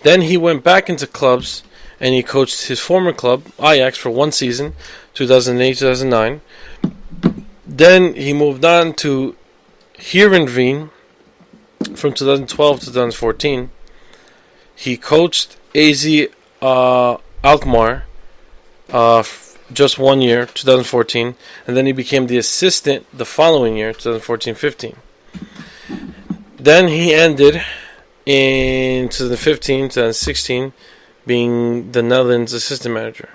Speaker 3: Then he went back into clubs, and he coached his former club, Ajax, for one season, 2008-2009. Then he moved on to Heerenveen from 2012-2014. He coached AZ Alkmaar just 1 year, 2014, and then he became the assistant the following year, 2014-15. Then he ended in 2015, 2016, being the Netherlands assistant manager.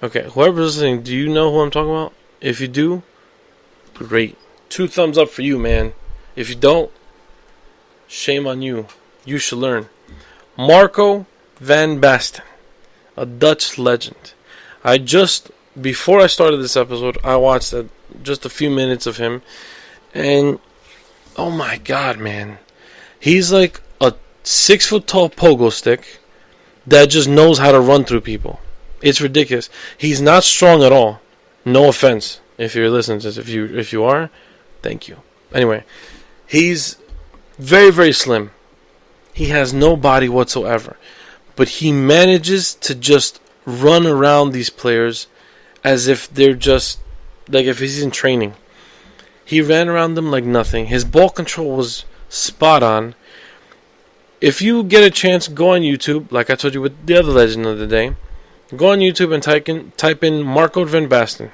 Speaker 3: Okay, whoever's listening, do you know who I'm talking about? If you do, great. 2 thumbs up for you, man. If you don't, shame on you. You should learn. Marco van Basten, a Dutch legend. Before I started this episode, I watched just a few minutes of him, and oh my god, man. He's like a 6 foot tall pogo stick that just knows how to run through people. It's ridiculous. He's not strong at all. No offense if you're listening to this. If you are, thank you. Anyway, he's very, very slim. He has no body whatsoever. But he manages to just run around these players as if they're just, like if he's in training. He ran around them like nothing. His ball control was spot on. If you get a chance, go on YouTube, like I told you with the other legend of the day. Go on YouTube and type in Marco van Basten.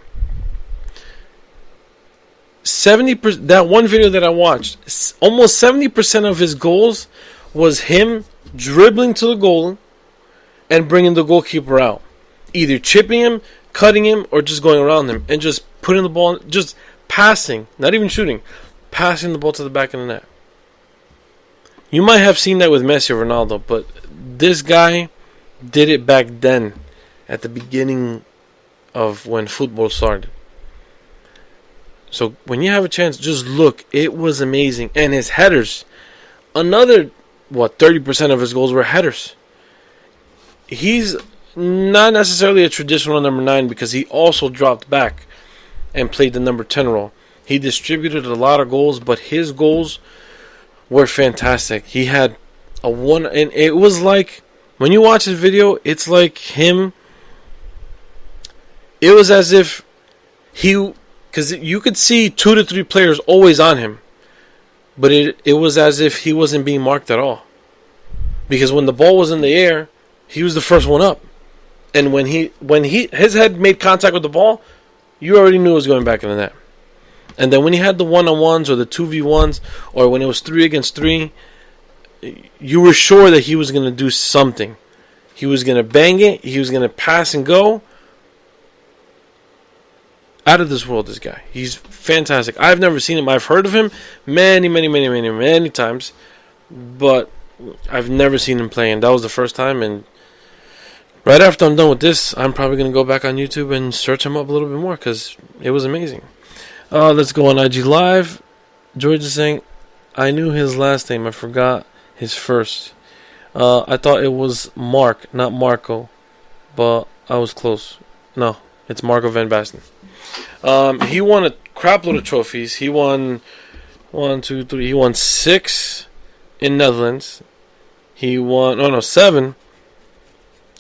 Speaker 3: 70%, that one video that I watched, almost 70% of his goals was him dribbling to the goal and bringing the goalkeeper out. Either chipping him, cutting him, or just going around him and just putting the ball, just passing, not even shooting, passing the ball to the back of the net. You might have seen that with Messi or Ronaldo, but this guy did it back then, at the beginning of when football started. So when you have a chance, just look. It was amazing. And his headers, another, 30% of his goals were headers. He's not necessarily a traditional number 9 because he also dropped back and played the number 10 role. He distributed a lot of goals, but his goals were fantastic. He had a one, and it was like, when you watch his video, it's like him. It was as if because you could see 2 to 3 players always on him, but it was as if he wasn't being marked at all. Because when the ball was in the air, he was the first one up. And when his head made contact with the ball, you already knew it was going back in the net. And then when he had the one-on-ones or the 2v1s, or when it was 3 against 3, you were sure that he was going to do something. He was going to bang it. He was going to pass and go. Out of this world, this guy. He's fantastic. I've never seen him. I've heard of him many times, but I've never seen him play, and that was the first time. And right after I'm done with this, I'm probably going to go back on YouTube and search him up a little bit more because it was amazing. Let's go on IG Live. George is saying, I knew his last name. I forgot his first. I thought it was Mark, not Marco, but I was close. No, it's Marco van Basten. He won a crap load of trophies. He won 1, 2, 3. He won 6 in Netherlands. He won 7.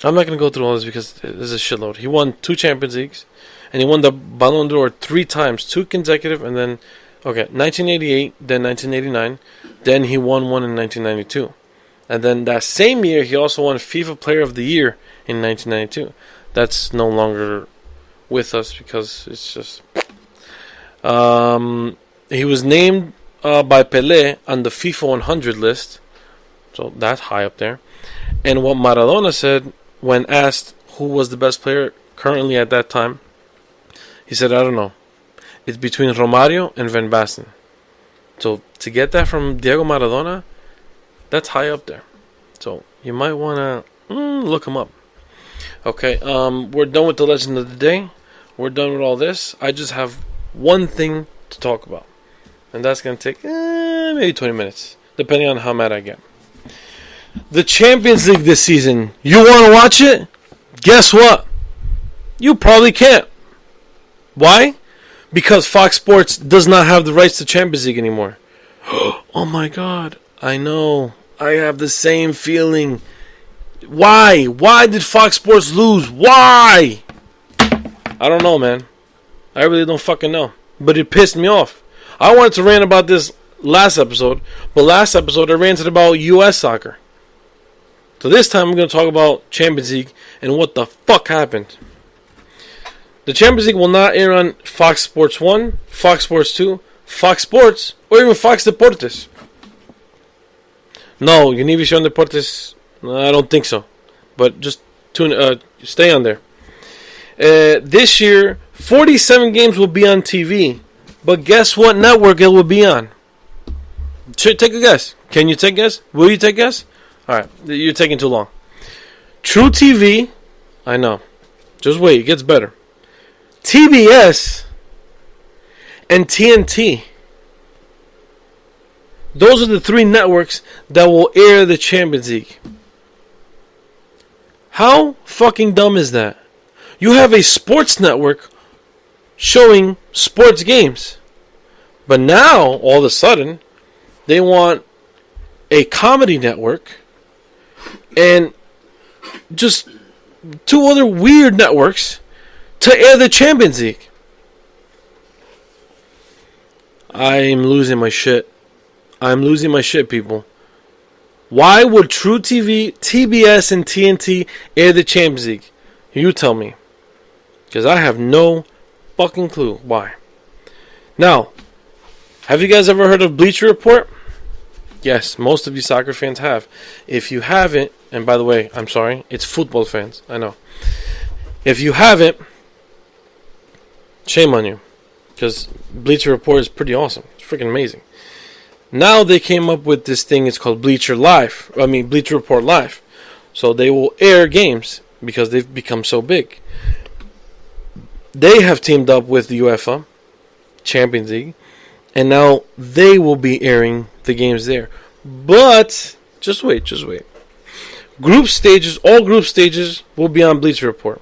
Speaker 3: I'm not going to go through all this because there's a shitload. He won 2 Champions Leagues, and he won the Ballon d'Or 3 times, 2 consecutive, and then 1988, then 1989, then he won one in 1992, and then that same year he also won FIFA Player of the Year in 1992. That's no longer with us because it's just. He was named by Pelé on the FIFA 100 list, so that's high up there. And what Maradona said when asked who was the best player currently at that time, he said, I don't know. It's between Romario and Van Basten. So to get that from Diego Maradona, that's high up there. So you might want to look them up. Okay, we're done with the legend of the day. We're done with all this. I just have one thing to talk about. And that's going to take maybe 20 minutes, depending on how mad I get. The Champions League this season. You want to watch it? Guess what? You probably can't. Why? Because Fox Sports does not have the rights to Champions League anymore. Oh my God. I know. I have the same feeling. Why? Why did Fox Sports lose? Why? I don't know, man. I really don't fucking know. But it pissed me off. I wanted to rant about this last episode, but last episode I ranted about U.S. soccer. So this time I'm going to talk about Champions League and what the fuck happened. The Champions League will not air on Fox Sports 1, Fox Sports 2, Fox Sports, or even Fox Deportes. No, Univision Deportes, I don't think so. But just stay on there. This year, 47 games will be on TV. But guess what network it will be on? Take a guess. Can you take a guess? Will you take a guess? Alright, you're taking too long. True TV, I know. Just wait, it gets better. TBS and TNT. Those are the three networks that will air the Champions League. How fucking dumb is that? You have a sports network showing sports games. But now, all of a sudden, they want a comedy network and just two other weird networks to air the Champions League. I'm losing my shit. I'm losing my shit, people. Why would True TV, TBS, and TNT air the Champions League? You tell me. Because I have no fucking clue why. Now, have you guys ever heard of Bleacher Report? Yes, most of you soccer fans have. If you haven't, and by the way, I'm sorry, it's football fans, I know. If you haven't, shame on you. Because Bleacher Report is pretty awesome. It's freaking amazing. Now they came up with this thing, it's called Bleacher Report Live. So they will air games because they've become so big. They have teamed up with the UEFA Champions League, and now they will be airing the games there. But just wait. Group stages, all group stages will be on Bleacher Report.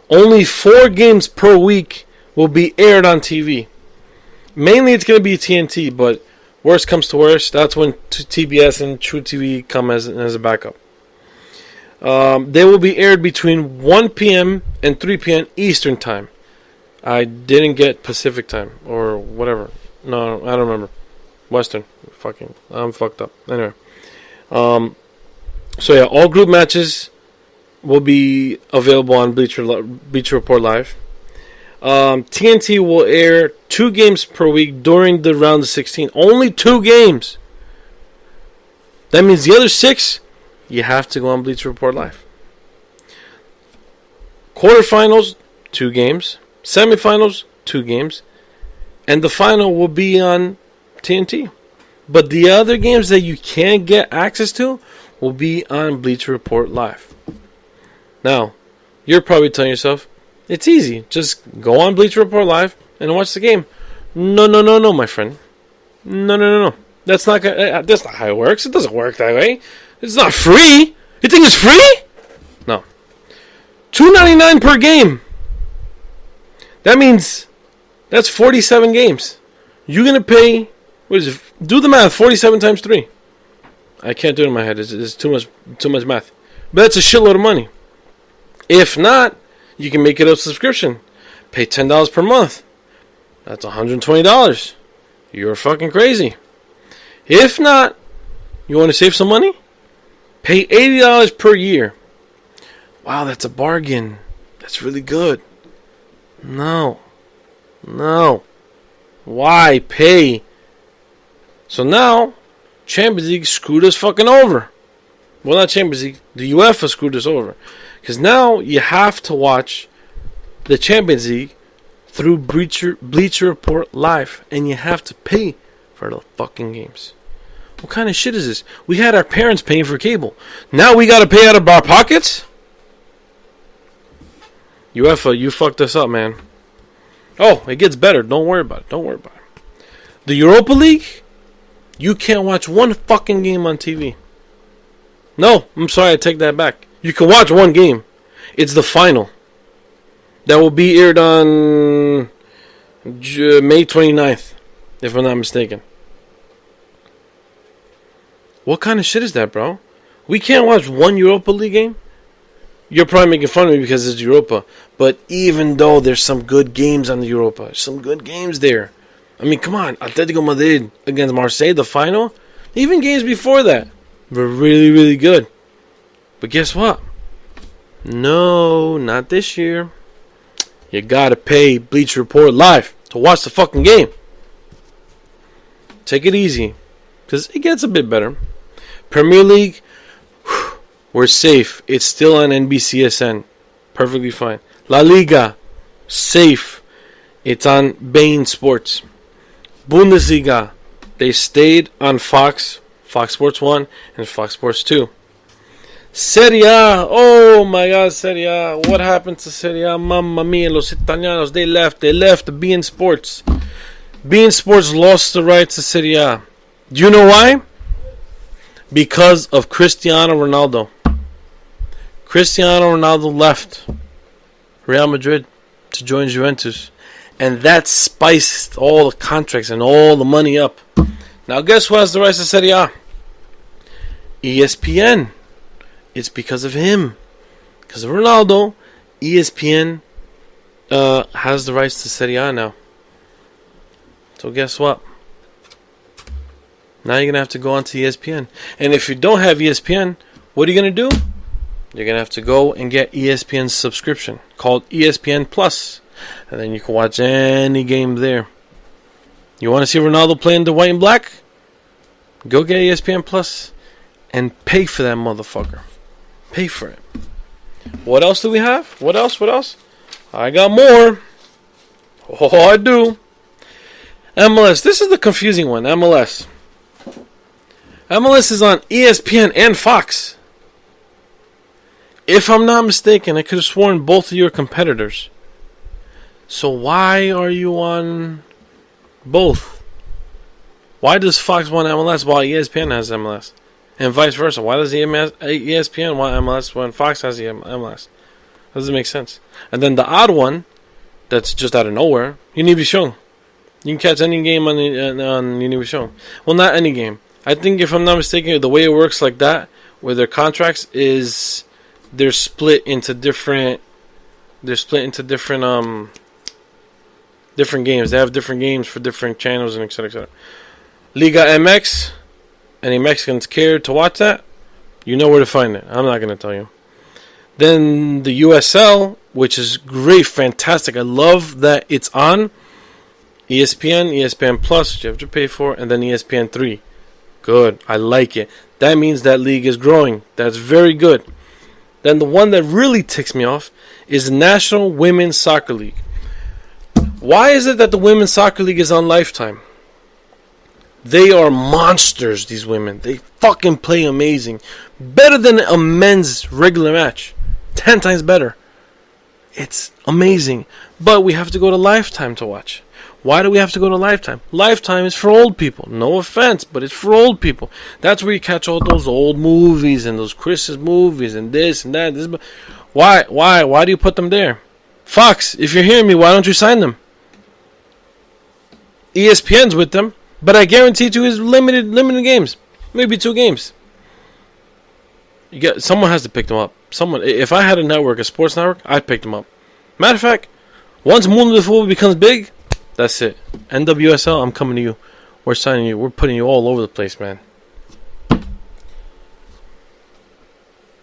Speaker 3: Only 4 games per week will be aired on TV. Mainly it's going to be TNT, but worst comes to worst, that's when TBS and True TV come as a backup. They will be aired between 1 p.m. and 3 p.m. Eastern Time. I didn't get Pacific Time or whatever. No, I don't remember. Western. I'm fucked up. Anyway. So yeah, all group matches will be available on Bleacher Report Live. TNT will air 2 games per week during the round of 16. Only 2 games. That means the other 6, you have to go on Bleacher Report Live. Quarterfinals, 2 games. Semifinals, 2 games. And the final will be on TNT. But the other games that you can't get access to will be on Bleacher Report Live. Now, you're probably telling yourself, it's easy. Just go on Bleacher Report Live and watch the game. No, my friend. No. That's not how it works. It doesn't work that way. It's not free. You think it's free? No. $2.99 per game. That means that's 47 games. You're going to pay, what is it? Do the math, 47 times 3. I can't do it in my head. It's too much math. But that's a shitload of money. If not, you can make it a subscription. Pay $10 per month. That's $120. You're fucking crazy. If not, you want to save some money? Pay $80 per year. Wow, that's a bargain. That's really good. No. Why pay? So now, Champions League screwed us fucking over. Well, not Champions League. The UEFA screwed us over. Because now you have to watch the Champions League through Bleacher Report Live. And you have to pay for the fucking games. What kind of shit is this? We had our parents paying for cable. Now we got to pay out of our pockets? UEFA, you fucked us up, man. Oh, it gets better. Don't worry about it. The Europa League, you can't watch one fucking game on TV. No, I'm sorry, I take that back. You can watch one game. It's the final. That will be aired on May 29th, if I'm not mistaken. What kind of shit is that, bro? We can't watch one Europa League game? You're probably making fun of me because it's Europa. But even though there's some good games on the Europa, some good games there. I mean, come on. Atletico Madrid against Marseille, the final. Even games before that were really, really good. But guess what? No, not this year. You gotta pay Bleacher Report Live to watch the fucking game. Take it easy, because it gets a bit better. Premier League, we're safe. It's still on NBCSN. Perfectly fine. La Liga, safe. It's on Bein Sports. Bundesliga, they stayed on Fox Sports 1 and Fox Sports 2. Serie A, oh my God, Serie A. What happened to Serie A? Mamma mia, los italianos, they left beIN Sports. beIN Sports lost the rights to Serie A. Do you know why? Because of Cristiano Ronaldo. Cristiano Ronaldo left Real Madrid to join Juventus. And that spiced all the contracts and all the money up. Now guess who has the rights to Serie A? ESPN. It's because of him. Because of Ronaldo, ESPN has the rights to Serie A now. So guess what? Now you're going to have to go on to ESPN. And if you don't have ESPN, what are you going to do? You're going to have to go and get ESPN's subscription called ESPN Plus. And then you can watch any game there. You want to see Ronaldo playing the white and black? Go get ESPN Plus and pay for that motherfucker. Pay for it. What else do we have? What else? I got more. Oh, I do. MLS. This is the confusing one. MLS. MLS is on ESPN and Fox. If I'm not mistaken, I could have sworn both of your competitors. So why are you on both? Why does Fox want MLS while ESPN has MLS? And vice versa. Why does ESPN want MLS when Fox has the MLS? Doesn't make sense. And then the odd one, that's just out of nowhere, Univision. You can catch any game on Univision. Well, not any game. I think, if I'm not mistaken, the way it works like that, with their contracts, is they're split into different. Different games. They have different games for different channels and etc. etc. Liga MX. Any Mexicans care to watch that? You know where to find it. I'm not going to tell you. Then the USL, which is great, fantastic. I love that it's on ESPN, ESPN Plus, which you have to pay for, and then ESPN 3. Good. I like it. That means that league is growing. That's very good. Then the one that really ticks me off is the National Women's Soccer League. Why is it that the Women's Soccer League is on Lifetime? They are monsters, these women. They fucking play amazing. Better than a men's regular match. 10 times better. It's amazing. But we have to go to Lifetime to watch. Why do we have to go to Lifetime? Lifetime is for old people. No offense, but it's for old people. That's where you catch all those old movies and those Christmas movies and this and that. Why do you put them there? Fox, if you're hearing me, why don't you sign them? ESPN's with them. But I guarantee you, it's limited games, maybe 2 games. Someone has to pick them up. If I had a network, a sports network, I'd pick them up. Matter of fact, once Mundo de Futbol becomes big, that's it. NWSL, I'm coming to you. We're signing you. We're putting you all over the place, man.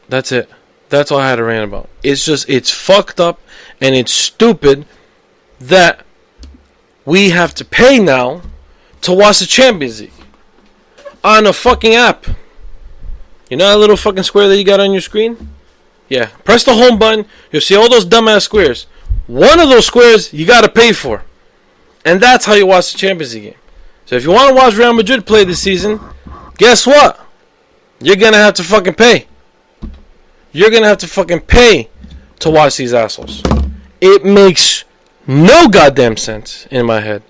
Speaker 3: That's it. That's all I had to rant about. It's fucked up and it's stupid that we have to pay now to watch the Champions League on a fucking app. You know that little fucking square that you got on your screen? Yeah. Press the home button. You'll see all those dumbass squares. One of those squares you got to pay for. And that's how you watch the Champions League game. So if you want to watch Real Madrid play this season, guess what? You're going to have to fucking pay. You're going to have to fucking pay to watch these assholes. It makes no goddamn sense in my head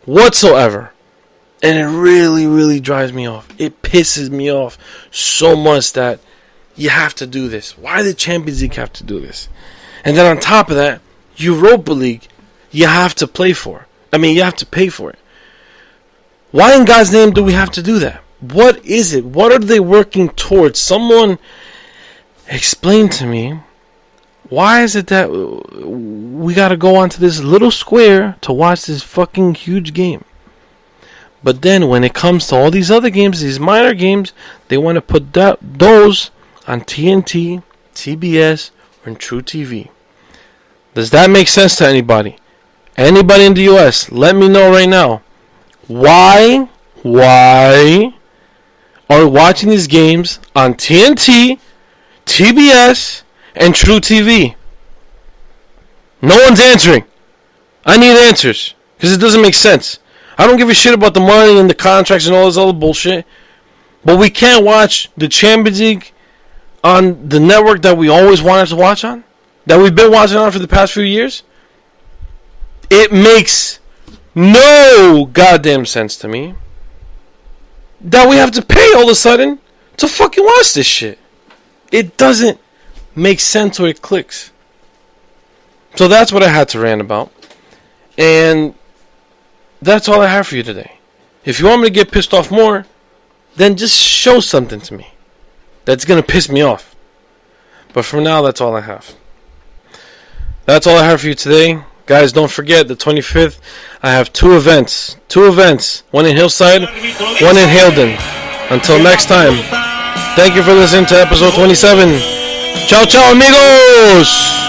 Speaker 3: whatsoever. And it really, really drives me off. It pisses me off so much that you have to do this. Why the Champions League have to do this? And then on top of that, Europa League, you have to play for. You have to pay for it. Why in God's name do we have to do that? What is it? What are they working towards? Someone explain to me, why is it that we got to go onto this little square to watch this fucking huge game? But then when it comes to all these other games, these minor games, they want to put those on TNT, TBS, or in True TV. Does that make sense to anybody? Anybody in the US, let me know right now. Why are we watching these games on TNT, TBS, and True TV? No one's answering. I need answers, because it doesn't make sense. I don't give a shit about the money and the contracts and all this other bullshit. But we can't watch the Champions League on the network that we always wanted to watch on? That we've been watching on for the past few years? It makes no goddamn sense to me that we have to pay all of a sudden to fucking watch this shit. It doesn't make sense or it clicks. So that's what I had to rant about. And that's all I have for you today. If you want me to get pissed off more, then just show something to me that's going to piss me off. But for now, that's all I have. That's all I have for you today. Guys, don't forget, the 25th, I have two events. One in Hillside, one in Haledon. Until next time, thank you for listening to episode 27. Ciao, ciao, amigos!